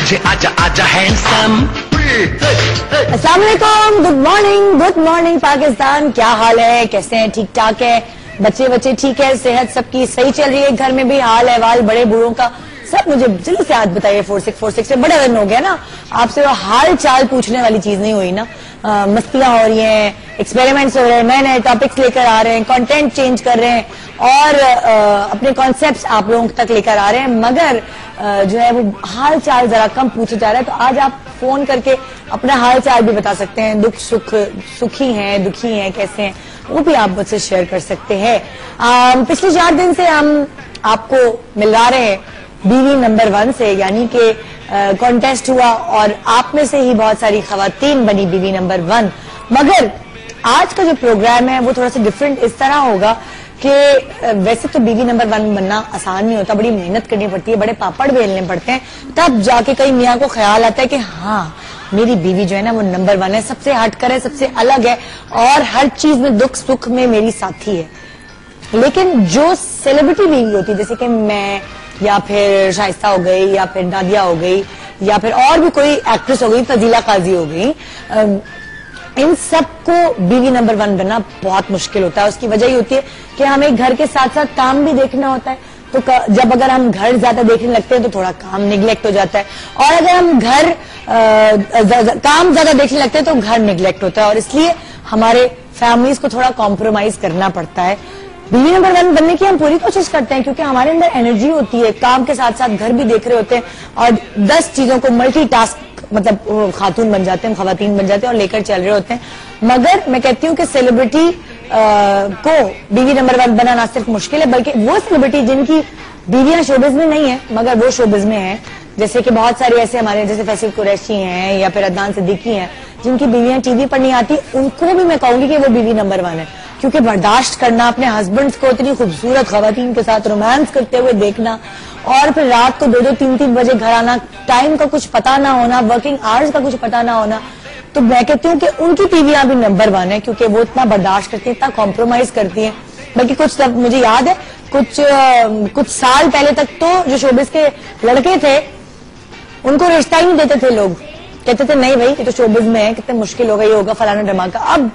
मुझे आजा आजा हैंडसम। अस्सलाम वालेकुम, गुड मॉर्निंग पाकिस्तान। क्या हाल है, कैसे हैं? ठीक ठाक है? बच्चे ठीक है? सेहत सबकी सही चल रही है? घर में भी हाल अहवाल बड़े बूढ़ों का सब मुझे जल्दी से आज बताइए। 4646 से बड़ा दिन हो गया ना, आपसे वो हाल चाल पूछने वाली चीज नहीं हुई ना। मस्तियां हो रही हैं, एक्सपेरिमेंट्स हो रहे हैं, नए नए टॉपिक्स लेकर आ रहे हैं, कंटेंट चेंज कर रहे हैं और अपने कॉन्सेप्ट्स आप लोगों तक लेकर आ रहे हैं, मगर जो है वो हाल चाल जरा कम पूछा जा रहा है। तो आज आप फोन करके अपना हाल चाल भी बता सकते हैं, दुख सुख, सुखी हैं, दुखी हैं, कैसे हैं, वो भी आप मुझसे शेयर कर सकते हैं। पिछले 4 दिन से हम आपको मिला रहे हैं बीवी नंबर 1 से, यानी कि कॉन्टेस्ट हुआ और आप में से ही बहुत सारी खवातीन बनी बीवी नंबर 1। मगर आज का जो प्रोग्राम है वो थोड़ा सा डिफरेंट इस तरह होगा कि वैसे तो बीवी नंबर 1 बनना आसान नहीं होता, बड़ी मेहनत करनी पड़ती है, बड़े पापड़ बेलने पड़ते हैं, तब जाके कई मियाँ को ख्याल आता है कि हाँ मेरी बीवी जो है ना वो नंबर 1 है, सबसे हटकर है, सबसे अलग है और हर चीज में दुख सुख में मेरी साथी है। लेकिन जो सेलिब्रिटी बीवी होती है, जैसे कि मैं या फिर शाइस्ता हो गई या फिर नादिया हो गई या फिर और भी कोई एक्ट्रेस हो गई, फजीला काजी हो गई, इन सबको बीवी नंबर 1 बनना बहुत मुश्किल होता है। उसकी वजह ये होती है कि हमें घर के साथ साथ काम भी देखना होता है। तो जब अगर हम घर ज्यादा देखने लगते हैं तो थोड़ा काम निगलेक्ट हो जाता है, और अगर हम घर काम ज्यादा देखने लगते हैं तो घर निगलेक्ट होता है, और इसलिए हमारे फैमिलीज को थोड़ा कॉम्प्रोमाइज करना पड़ता है। बीवी नंबर 1 बनने की हम पूरी कोशिश करते हैं क्योंकि हमारे अंदर एनर्जी होती है, काम के साथ साथ घर भी देख रहे होते हैं और 10 चीजों को मल्टीटास्क मतलब खातून बन जाते हैं, खवातीन बन जाते हैं और लेकर चल रहे होते हैं। मगर मैं कहती हूँ कि सेलिब्रिटी को बीवी नंबर 1 बनाना सिर्फ मुश्किल है, बल्कि वो सेलिब्रिटी जिनकी बीवियां शोबिज में नहीं है मगर वो शोबिज में है, जैसे कि बहुत सारे ऐसे हमारे जैसे फैसल कुरैशी हैं या फिर अदनान सिद्दीकी हैं जिनकी बीवियां टीवी पर नहीं आती, उनको भी मैं कहूंगी कि वो बीवी नंबर 1 है। क्योंकि बर्दाश्त करना, अपने हस्बैंड्स को इतनी खूबसूरत खवातीन के साथ रोमांस करते हुए देखना और फिर रात को 2-2, 3-3 बजे घर आना, टाइम का कुछ पता ना होना, वर्किंग आवर्स का कुछ पता ना होना, तो मैं कहती हूँ कि उनकी बीवियां भी नंबर 1 है क्योंकि वो इतना बर्दाश्त करती है, इतना कॉम्प्रोमाइज करती है। बल्कि कुछ मुझे याद है कुछ साल पहले तक तो जो शोबिस के लड़के थे उनको रिश्ता ही नहीं देते थे, लोग कहते थे नहीं भाई ये तो शोबिस में है, कितने मुश्किल होगा, ये होगा फलाना धमाका। अब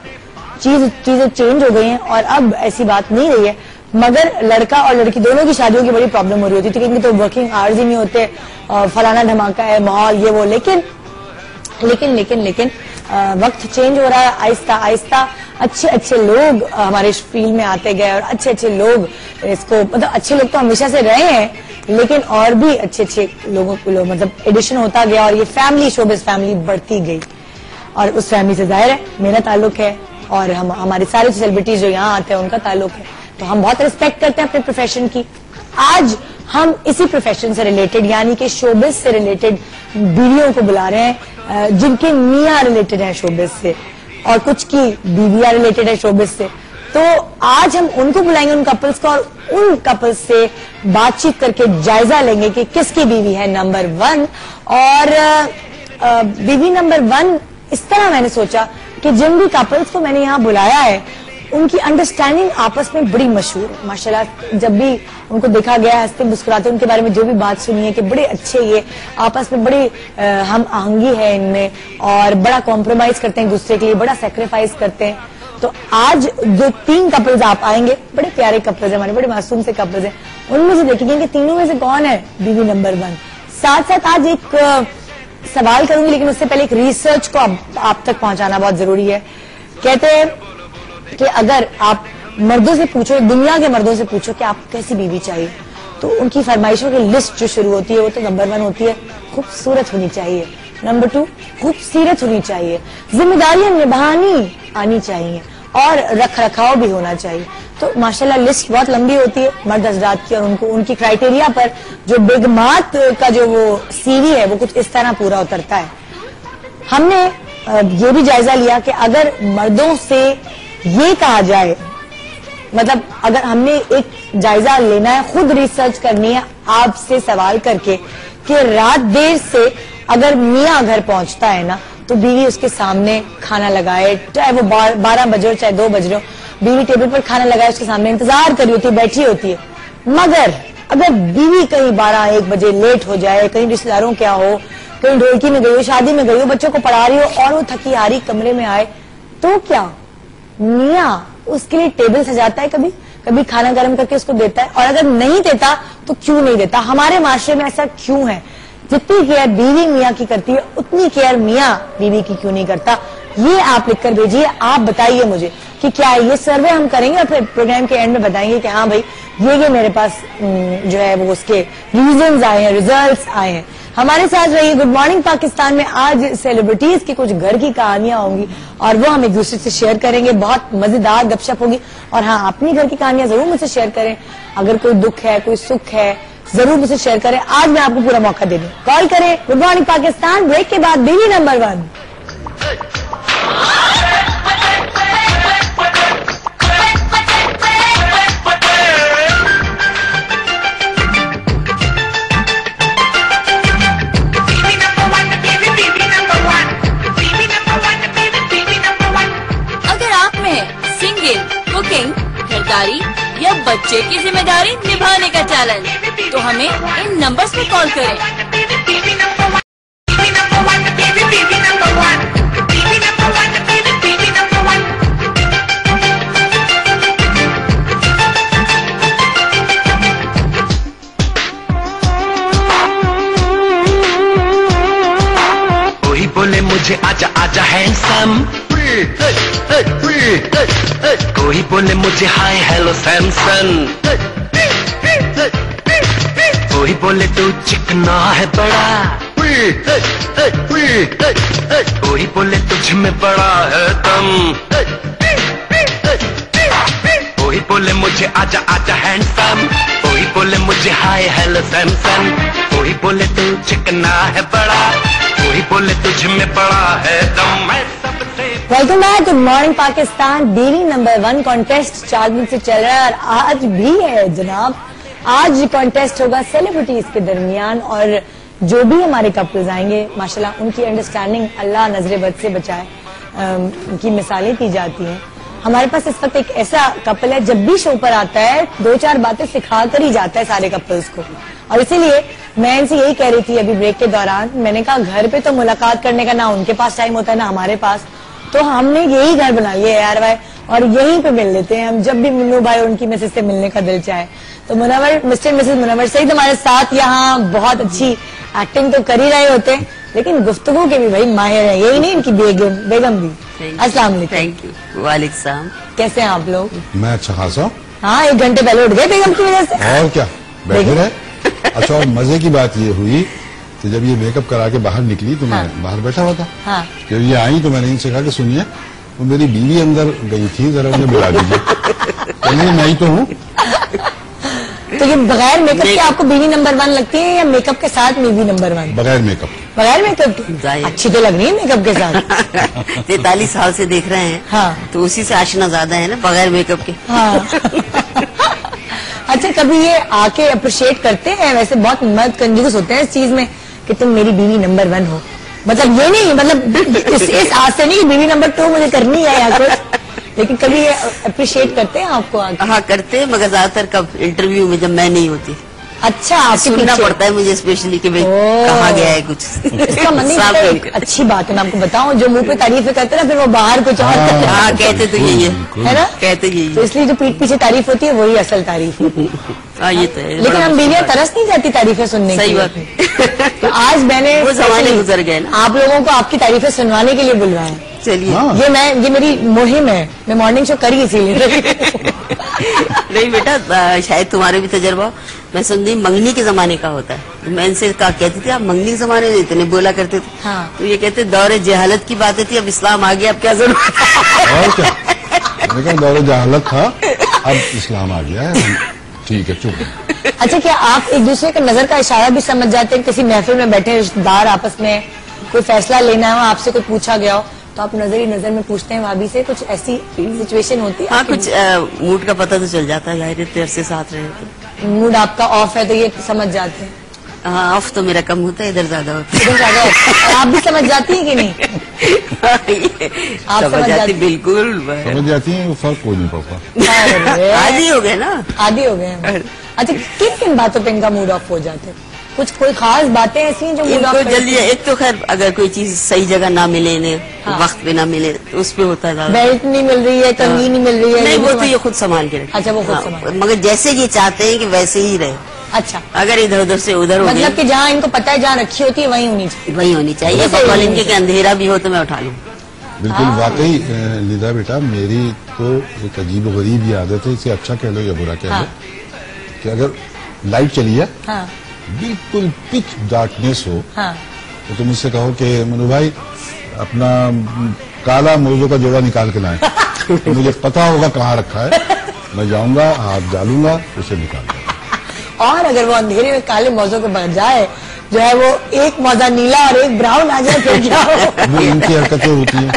चीजें चेंज हो गई हैं और अब ऐसी बात नहीं रही है, मगर लड़का और लड़की दोनों की शादियों की बड़ी प्रॉब्लम हो रही होती थी क्योंकि तो वर्किंग आवर्स ही नहीं होते, फलाना धमाका है, माहौल ये वो। लेकिन वक्त चेंज हो रहा है, आहिस्ता आहिस्ता अच्छे लोग हमारे फील्ड में आते गए और अच्छे लोग इसको मतलब अच्छे लोग तो हमेशा से रहे हैं, लेकिन और भी अच्छे लोगों को मतलब एडिशन होता गया और ये फैमिली शोबिस फैमिली बढ़ती गई और उस फैमिली से जाहिर है मेरा ताल्लुक है और हमारे सारे सेलिब्रिटीज जो यहाँ आते हैं उनका ताल्लुक है, तो हम बहुत रिस्पेक्ट करते हैं अपने प्रोफेशन की। आज हम इसी प्रोफेशन से रिलेटेड यानी कि शोबिस से रिलेटेड बीवियों को बुला रहे हैं जिनके मियाँ रिलेटेड है शोबिस से और कुछ की बीवियां रिलेटेड है शोबिस से। तो आज हम उनको बुलाएंगे, उन कपल्स को, और उन कपल्स से बातचीत करके जायजा लेंगे कि किसकी बीवी है नंबर 1। और बीवी नंबर 1 इस तरह मैंने सोचा कि जिन भी कपल्स को मैंने यहाँ बुलाया है उनकी अंडरस्टैंडिंग आपस में बड़ी मशहूर है माशाल्लाह। जब भी उनको देखा गया हंसते मुस्कुराते, उनके बारे में जो भी बात सुनी है कि बड़े अच्छे, ये आपस में बड़ी हम आहंगी है इनमें और बड़ा कॉम्प्रोमाइज करते हैं एक दूसरे के लिए, बड़ा सेक्रीफाइस करते हैं। तो आज जो 3 कपल्स आप आएंगे, बड़े प्यारे कपल्स हैं हमारे, बड़े मासूम से कपल्स हैं, उनमें से देखेंगे कि तीनों में से कौन है बीवी नंबर 1। साथ साथ आज एक सवाल करूंगी, लेकिन उससे पहले एक रिसर्च को आप तक पहुंचाना बहुत जरूरी है। कहते हैं कि अगर आप मर्दों से पूछो, दुनिया के मर्दों से पूछो कि आप कैसी बीवी चाहिए, तो उनकी फरमाइशों की लिस्ट जो शुरू होती है वो तो नंबर 1 होती है खूबसूरत होनी चाहिए, नंबर 2 खूबसूरत होनी चाहिए, जिम्मेदारियां निभानी आनी चाहिए और रख रखाव भी होना चाहिए। तो माशाल्लाह लिस्ट बहुत लंबी होती है मर्द हजरात की, और उनकी क्राइटेरिया पर जो बेगमात का जो वो सीवी है वो कुछ इस तरह पूरा उतरता है। हमने ये भी जायजा लिया कि अगर मर्दों से ये कहा जाए, मतलब अगर हमने एक जायजा लेना है, खुद रिसर्च करनी है आपसे सवाल करके कि रात देर से अगर मियाँ घर पहुंचता है ना तो बीवी उसके सामने खाना लगाए, चाहे वो 12 बजे हो चाहे 2 बज रहे हो, बीवी टेबल पर खाना लगाए उसके सामने इंतजार कर रही होती है, बैठी होती है। मगर अगर बीवी कहीं 12-1 बजे लेट हो जाए, कहीं रिश्तेदारों क्या हो, कहीं ढोलकी में गई हो, शादी में गई हो, बच्चों को पढ़ा रही हो और वो थकी हारी कमरे में आए तो क्या मियाँ उसके लिए टेबल सजाता है, कभी कभी खाना गर्म करके उसको देता है, और अगर नहीं देता तो क्यों नहीं देता? हमारे माशरे में ऐसा क्यों है? जितनी केयर बीवी मियाँ की करती है उतनी केयर मियाँ बीवी की क्यों नहीं करता? ये आप लिखकर भेजिए। आप बताइए मुझे कि क्या है ये सर्वे हम करेंगे और फिर प्रोग्राम के एंड में बताएंगे कि हाँ भाई ये मेरे पास जो है वो उसके रीजंस आए हैं, रिजल्ट्स आए हैं। हमारे साथ रहिए। गुड मॉर्निंग पाकिस्तान में आज सेलिब्रिटीज की कुछ घर की कहानियां होंगी और वो हम एक दूसरे से शेयर करेंगे। बहुत मजेदार गपशप होगी। और हाँ, अपनी घर की कहानियां जरूर मुझसे शेयर करें। अगर कोई दुख है, कोई सुख है, जरूर मुझसे शेयर करें। आज मैं आपको पूरा मौका दे दूं, कॉल करें। गुड मॉर्निंग पाकिस्तान ब्रेक के बाद बीवी नंबर 1। खरीदारी या बच्चे की जिम्मेदारी निभाने का चैलेंज, तो हमें इन नंबर्स पे कॉल करें। कोई बोले मुझे आजा आजा हैंडसम, कोई बोले मुझे हाय हेलो सैमसन, कोई बोले तू चिकना है बड़ा, कोई बोले तुझ में बड़ा है दम, कोई बोले मुझे आजा आजा हैंडसम, कोई बोले मुझे हाय हेलो सैमसन, कोई बोले तू चिकना है बड़ा, कोई बोले तुझ में बड़ा है दम। मैं सबसे welcome back. Good morning Pakistan. बीवी नंबर 1 कॉन्टेस्ट 4 दिन से चल रहा है और आज भी है जनाब। आज कॉन्टेस्ट होगा सेलिब्रिटीज के दरमियान और जो भी हमारे कपल्स आएंगे माशाल्लाह उनकी अंडरस्टैंडिंग अल्लाह नजरे बद से बचाए की मिसालें दी जाती हैं। हमारे पास इस वक्त एक ऐसा कपल है, जब भी शो पर आता है 2-4 बातें सिखा कर ही जाता है सारे कपल्स को। और इसीलिए मैं इनसे यही कह रही थी अभी ब्रेक के दौरान, मैंने कहा घर पे तो मुलाकात करने का ना उनके पास टाइम होता है ना हमारे पास, तो हमने यही घर बना लिया यार भाई और यहीं पे मिल लेते हैं हम जब भी मुन्नू भाई उनकी मिसेज से मिलने का दिल चाहे। तो मुनव्वर, मिस्टर मिसेज मुनव्वर सईद हमारे साथ यहाँ बहुत अच्छी एक्टिंग तो कर ही रहे होते हैं लेकिन गुफ्तगू के भी भाई माहिर है, यही नहीं इनकी बेगम भी। अस्सलाम वालेकुम। Thank you. वालेकुम सलाम। कैसे हैं आप लोग? मैं अच्छा खासा। हाँ, 1 घंटे पहले उठ गए बेगम की वजह से। और क्या बैठे रहे। अच्छा, और मजे की बात ये हुई कि जब ये मेकअप करा के बाहर निकली तो मैं बाहर बैठा हुआ था। हाँ। जब ये आई तो मैंने इनसे कहा कि सुनिए वो मेरी बीवी अंदर गई थी, जरा उन्हें बुला दीजिए। कहने मैं ही तो हूँ। तो ये बगैर मेकअप के आपको बीवी नंबर 1 लगती है या मेकअप के साथ बीवी नंबर 1? बगैर मेकअप। बगैर मेकअप की अच्छी तो लग रही है मेकअप के साथ। 43 साल से देख रहे हैं। हाँ। तो उसी से आशना ज्यादा है ना बगैर मेकअप के। हाँ। अच्छा, कभी ये आके अप्रिशिएट करते हैं? वैसे बहुत मर्द कंजूस होते हैं इस चीज में कि तुम मेरी बीवी नंबर 1 हो। मतलब ये नहीं, मतलब इस आज से नहीं कि बीवी नंबर 2 मुझे करनी है या कुछ, लेकिन कभी ये अप्रिशिएट करते हैं आपको आके? हाँ करते हैं, मगर ज्यादातर कब इंटरव्यू में जब मैं नहीं होती। अच्छा, आपके सुनना पीछे पड़ता है मुझे स्पेशली कि भाई ओह। कहाँ गया है कुछ। इसका मतलब साफ एक नहीं। अच्छी बात है, मैं आपको बताऊं, जो मुंह पे तारीफें करते हैं ना फिर वो बाहर कुछ और करते हैं। हाँ कहते तो यही है ना? कहते यही तो इसलिए जो पीठ पीछे तारीफ होती है वही असल तारीफ होती है। हाँ ये तो है। लेकिन बड़ा हम बीवियां तरस नहीं जाती तारीफें सुनने की। सही बात है। तो आज मैंने वो जमाने specially गुजर गए ना। आप लोगों को आपकी तारीफें सुनवाने के लिए बुलवाया। चलिए। हाँ। ये मेरी मुहिम है, मैं मॉर्निंग शो करी इसीलिए। नहीं बेटा, शायद तुम्हारे भी तजर्बा, मैं समझी मंगनी के जमाने का होता है। मैं इनसे कहा कहती थी आप मंगनी के जमाने में इतने बोला करते थे। हाँ। तो ये कहते दौरे जहालत की बातें थी, अब इस्लाम आ गया, अब क्या जरूरत है। और क्या, लेकिन दौरे जहालत था, अब इस्लाम आ गया है। ठीक है, चुप। अच्छा, क्या आप एक दूसरे का नजर का इशारा भी समझ जाते हैं? किसी महफिल में बैठे रिश्तेदार आपस में कोई फैसला लेना हो, आपसे कुछ पूछा गया हो तो आप नजर ही नजर में पूछते हैं भाभी से, कुछ ऐसी सिचुएशन होती है? हाँ कुछ मूड का पता तो चल जाता है, जाहिर देर से साथ रहे तो। मूड आपका ऑफ है तो ये समझ जाते हैं? हाँ ऑफ तो मेरा कम होता है, इधर ज्यादा होता है। इधर ज्यादा होता है। आप भी समझ जाती है कि नहीं? आप समझ जाती? बिल्कुल समझ जाती है, फर्क कोई नहीं पड़ता। आदि हो गए ना। आदि हो गए हैं। अच्छा, किन किन बातों पे इनका मूड ऑफ हो जाते हैं? कुछ कोई खास बातें ऐसी हैं जो मूड ऑफ इनको करती जल्दी, हैं? एक तो खैर अगर कोई चीज सही जगह ना मिले इन्हें, हाँ। वक्त पे ना मिले तो उस पे होता है ज्यादा। बेल्ट नहीं मिल रही है, कंघी नहीं मिल रही है, नहीं, ये वो भी तो ये खुद संभाल के रखते हैं। अच्छा, वो खुद हाँ, संभाल। मगर जैसे ये चाहते हैं कि वैसे ही रहे। अच्छा, अगर इधर उधर से उधर हो मतलब गई, कि जहाँ इनको पता है जहाँ रखी होती है वहीं होनी चाहिए। वही होनी चाहिए। वैसे भगवान ही इनके कि अंधेरा भी हो तो मैं उठा लूँ। बिल्कुल वाकई निदा बेटा, मेरी तो एक अजीब गरीब ये आदत है, इसे अच्छा कह लो या बुरा कह लो, हाँ। कि अगर लाइट चली है, हाँ बिल्कुल पिच डार्कनेस हो, हाँ तो तुम मुझसे कहो कि मनु भाई अपना काला मोजों का जोड़ा निकाल के लाए, तो मुझे पता होगा कहाँ रखा है, मैं जाऊंगा, हाथ डालूंगा, उसे निकाल दूंगा। और अगर वो अंधेरे में काले मौजों के बजाय जो है वो एक मौजा नीला और एक ब्राउन आ जाए फिर क्या हो? वो इनकी हरकतें होती हैं,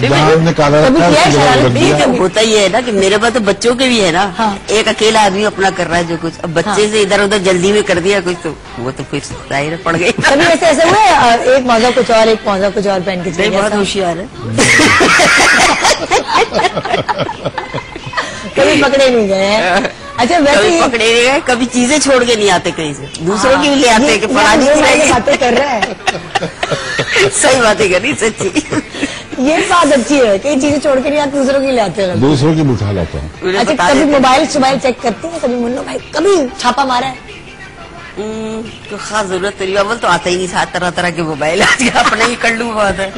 जहाँ हमने काला कभी रखा है किया उसकी जगह शरारत रख नहीं दिया। कभी? होता ही है ना कि मेरे पास तो बच्चों के भी है ना। हाँ। एक अकेला आदमी अपना कर रहा है जो कुछ, अब बच्चे हाँ। से इधर उधर जल्दी में कर दिया कुछ तो वो तो फिर जाहिर है पड़ गई। कभी ऐसे हुआ है एक मौजा कुछ और एक मौजा कुछ और पहन के चले नहीं, गए बहुत ऐसा? होशियार है। कभी पकड़े नहीं गए हैं? अच्छा, वैसे कभी ही पकड़े नहीं गए, कभी चीजें छोड़ के नहीं आते कहीं से, दूसरों की भी ले आते हैं कि फलानी की रहेगी। बातें कर रहे हैं। सही बातें करी, सच्ची। ये बात अच्छी है, कई चीजें छोड़ के नहीं आती, दूसरों की ले आते हैं। दूसरों की उठा लाता हूँ। उन्हें अच्छा, बता कभी देते मोबाइल चेक करते हैं? कभी मुन्नो भाई कभी छापा मारा है? तो खास जरूरत तेरी अव्वल तो आता ही नहीं, साथ तरह तरह के मोबाइल आज के अपने ही कर लूँ बहुत है।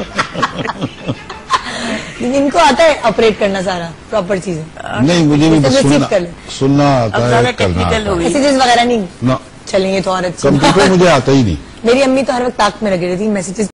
लेकिन इनको आता है ऑपरेट करना सारा प्रॉपर चीजें, नहीं, मुझे भी जैसे बस receive कर ले। सुनना अब आता ज्यादा है, करना टेक्निकल हो आता है। गई। मैसेजेस वगैरह नहीं ना, चलेंगे तो और अच्छी कंप्यूटर मुझे आता ही नहीं। मेरी अम्मी तो हर वक्त ताक में लगी रहती मैसेजेस